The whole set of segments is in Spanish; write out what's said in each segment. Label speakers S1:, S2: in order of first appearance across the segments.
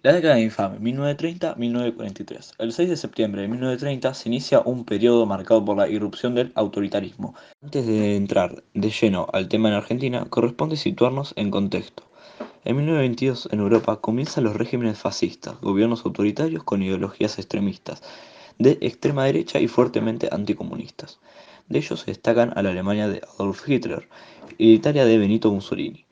S1: La década infame, 1930-1943. El 6 de septiembre de 1930 se inicia un periodo marcado por la irrupción del autoritarismo. Antes de entrar de lleno al tema en Argentina, corresponde situarnos en contexto. En 1922, en Europa, comienzan los regímenes fascistas, gobiernos autoritarios con ideologías extremistas, de extrema derecha y fuertemente anticomunistas. De ellos se destacan a la Alemania de Adolf Hitler y la Italia de Benito Mussolini.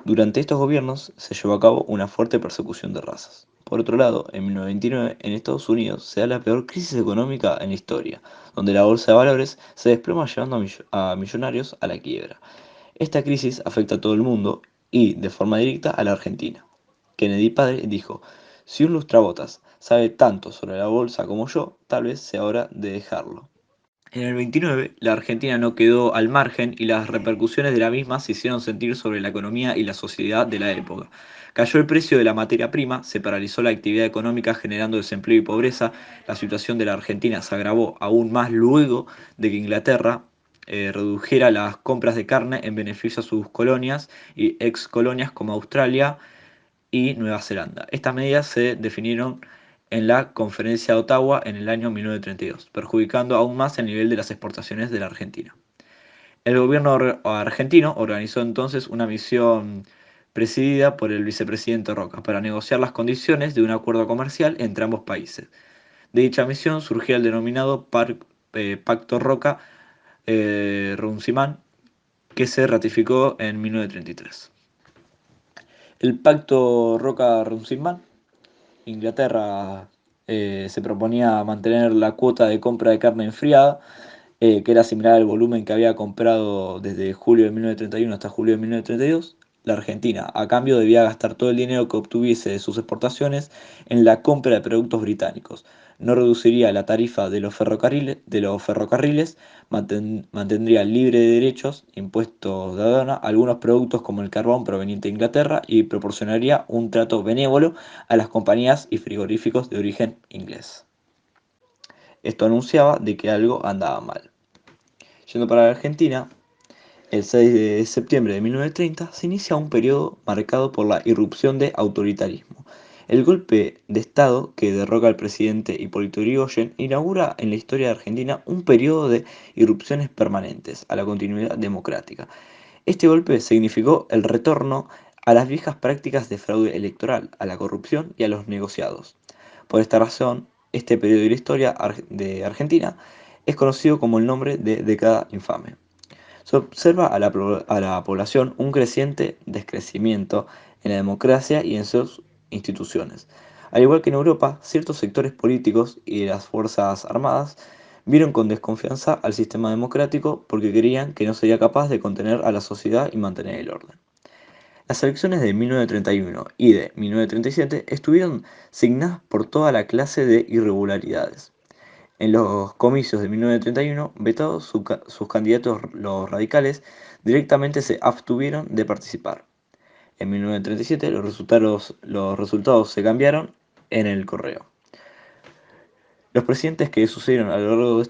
S1: Durante estos gobiernos se llevó a cabo una fuerte persecución de razas. Por otro lado, en 1929, en Estados Unidos se da la peor crisis económica en la historia, donde la bolsa de valores se desploma llevando a millonarios a la quiebra. Esta crisis afecta a todo el mundo y, de forma directa, a la Argentina. Kennedy padre dijo: "Si un lustrabotas sabe tanto sobre la bolsa como yo, tal vez sea hora de dejarlo". En el 29, la Argentina no quedó al margen y las repercusiones de la misma se hicieron sentir sobre la economía y la sociedad de la época. Cayó el precio de la materia prima, se paralizó la actividad económica generando desempleo y pobreza, la situación de la Argentina se agravó aún más luego de que Inglaterra redujera las compras de carne en beneficio a sus colonias y ex colonias como Australia y Nueva Zelanda. Estas medidas se definieron en la Conferencia de Ottawa en el año 1932, perjudicando aún más el nivel de las exportaciones de la Argentina. El gobierno argentino organizó entonces una misión presidida por el vicepresidente Roca para negociar las condiciones de un acuerdo comercial entre ambos países. De dicha misión surgió el denominado Pacto Roca-Runciman, que se ratificó en 1933. El Pacto Roca-Runciman, Inglaterra se proponía mantener la cuota de compra de carne enfriada, que era similar al volumen que había comprado desde julio de 1931 hasta julio de 1932. La Argentina, a cambio, debía gastar todo el dinero que obtuviese de sus exportaciones en la compra de productos británicos. No reduciría la tarifa de los ferrocarriles, mantendría libre de derechos, impuestos de aduana, algunos productos como el carbón proveniente de Inglaterra y proporcionaría un trato benévolo a las compañías y frigoríficos de origen inglés. Esto anunciaba de que algo andaba mal. Yendo para la Argentina, el 6 de septiembre de 1930 se inicia un periodo marcado por la irrupción de autoritarismo. El golpe de Estado que derroca al presidente Hipólito Yrigoyen inaugura en la historia de Argentina un periodo de irrupciones permanentes a la continuidad democrática. Este golpe significó el retorno a las viejas prácticas de fraude electoral, a la corrupción y a los negociados. Por esta razón, este periodo de la historia de Argentina es conocido como el nombre de década infame. Se observa a la población un creciente descrecimiento en la democracia y en sus instituciones. Al igual que en Europa, ciertos sectores políticos y de las Fuerzas Armadas vieron con desconfianza al sistema democrático porque creían que no sería capaz de contener a la sociedad y mantener el orden. Las elecciones de 1931 y de 1937 estuvieron signadas por toda la clase de irregularidades. En los comicios de 1931, vetados sus candidatos los radicales, directamente se abstuvieron de participar. En 1937 los resultados se cambiaron en el correo. Los presidentes que sucedieron a lo largo de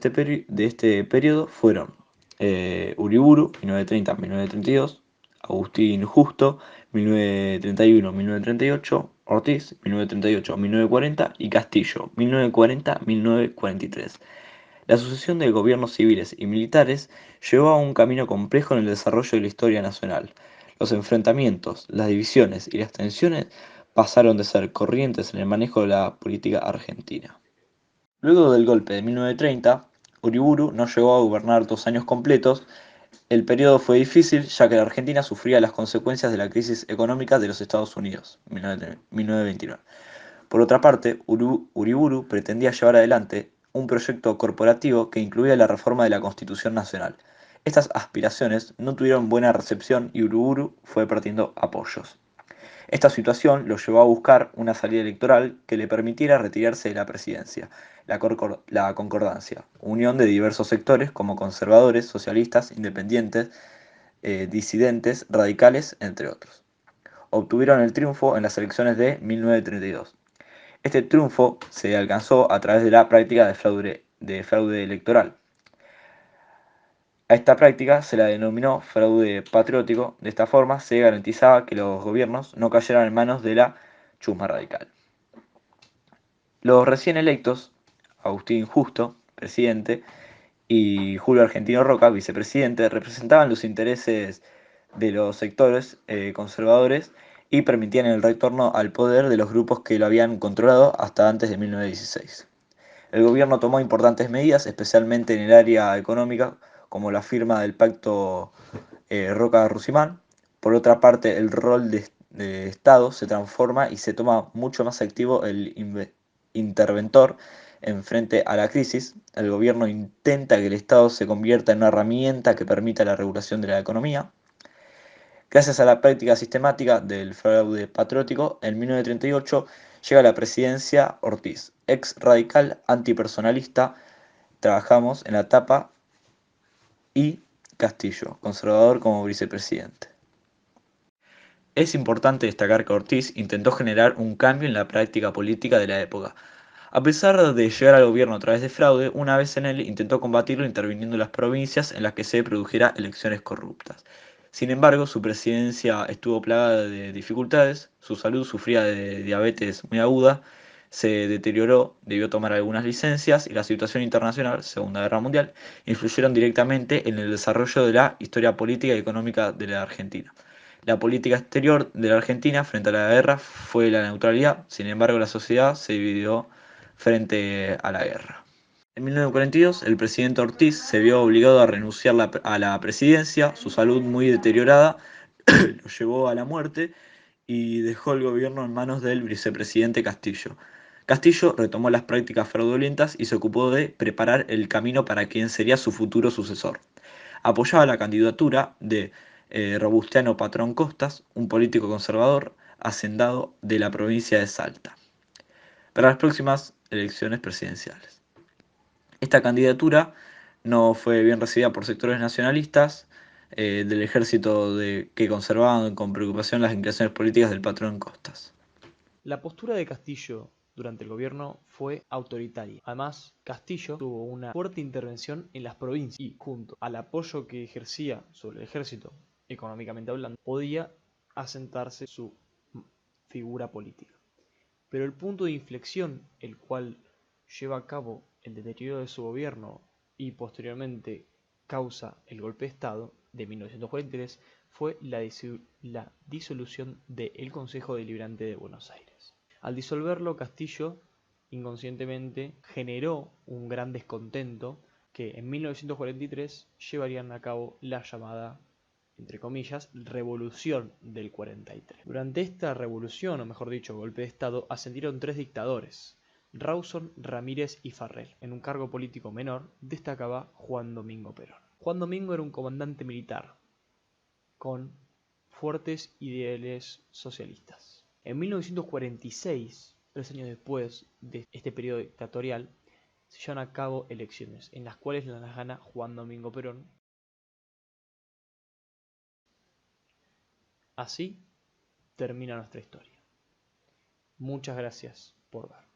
S1: este periodo fueron Uriburu, 1930-1932, Agustín Justo, 1931-1938, Ortiz, 1938-1940 y Castillo, 1940-1943. La sucesión de gobiernos civiles y militares llevó a un camino complejo en el desarrollo de la historia nacional. Los enfrentamientos, las divisiones y las tensiones pasaron de ser corrientes en el manejo de la política argentina. Luego del golpe de 1930, Uriburu no llegó a gobernar 2 años completos. El periodo fue difícil ya que la Argentina sufría las consecuencias de la crisis económica de los Estados Unidos, 1929. Por otra parte, Uriburu pretendía llevar adelante un proyecto corporativo que incluía la reforma de la Constitución Nacional. Estas aspiraciones no tuvieron buena recepción y Uriburu fue perdiendo apoyos. Esta situación lo llevó a buscar una salida electoral que le permitiera retirarse de la presidencia, la Concordancia, unión de diversos sectores como conservadores, socialistas, independientes, disidentes, radicales, entre otros. Obtuvieron el triunfo en las elecciones de 1932. Este triunfo se alcanzó a través de la práctica de fraude electoral. A esta práctica se la denominó fraude patriótico. De esta forma se garantizaba que los gobiernos no cayeran en manos de la chusma radical. Los recién electos, Agustín Justo, presidente, y Julio Argentino Roca, vicepresidente, representaban los intereses de los sectores conservadores y permitían el retorno al poder de los grupos que lo habían controlado hasta antes de 1916. El gobierno tomó importantes medidas, especialmente en el área económica, como la firma del Pacto Roca-Rusimán. Por otra parte, el rol de Estado se transforma y se toma mucho más activo el interventor en frente a la crisis. El gobierno intenta que el Estado se convierta en una herramienta que permita la regulación de la economía. Gracias a la práctica sistemática del fraude patriótico, en 1938 llega a la presidencia Ortiz, ex radical antipersonalista. Trabajamos en la etapa y Castillo, conservador como vicepresidente. Es importante destacar que Ortiz intentó generar un cambio en la práctica política de la época. A pesar de llegar al gobierno a través de fraude, una vez en él intentó combatirlo interviniendo en las provincias en las que se produjera elecciones corruptas. Sin embargo, su presidencia estuvo plagada de dificultades, su salud sufría de diabetes muy aguda, se deterioró, debió tomar algunas licencias y la situación internacional, Segunda Guerra Mundial, influyeron directamente en el desarrollo de la historia política y económica de la Argentina. La política exterior de la Argentina frente a la guerra fue la neutralidad, sin embargo la sociedad se dividió frente a la guerra. En 1942, el presidente Ortiz se vio obligado a renunciar a la presidencia, su salud muy deteriorada lo llevó a la muerte y dejó el gobierno en manos del vicepresidente Castillo. Castillo retomó las prácticas fraudulentas y se ocupó de preparar el camino para quien sería su futuro sucesor. Apoyaba la candidatura de Robustiano Patrón Costas, un político conservador hacendado de la provincia de Salta, para las próximas elecciones presidenciales. Esta candidatura no fue bien recibida por sectores nacionalistas del ejército que conservaban con preocupación las inclinaciones políticas del patrón Costas.
S2: La postura de Castillo durante el gobierno fue autoritaria. Además, Castillo tuvo una fuerte intervención en las provincias y, junto al apoyo que ejercía sobre el ejército, económicamente hablando, podía asentarse su figura política. Pero el punto de inflexión, el cual lleva a cabo el deterioro de su gobierno y posteriormente causa el golpe de Estado de 1943, fue la disolución del Consejo Deliberante de Buenos Aires. Al disolverlo, Castillo inconscientemente generó un gran descontento que en 1943 llevarían a cabo la llamada, entre comillas, revolución del 43. Durante esta revolución, o mejor dicho, golpe de Estado, ascendieron tres dictadores: Rawson, Ramírez y Farrell. En un cargo político menor destacaba Juan Domingo Perón. Juan Domingo era un comandante militar con fuertes ideales socialistas. En 1946, 3 años después de este periodo dictatorial, se llevan a cabo elecciones en las cuales las gana Juan Domingo Perón. Así termina nuestra historia. Muchas gracias por ver.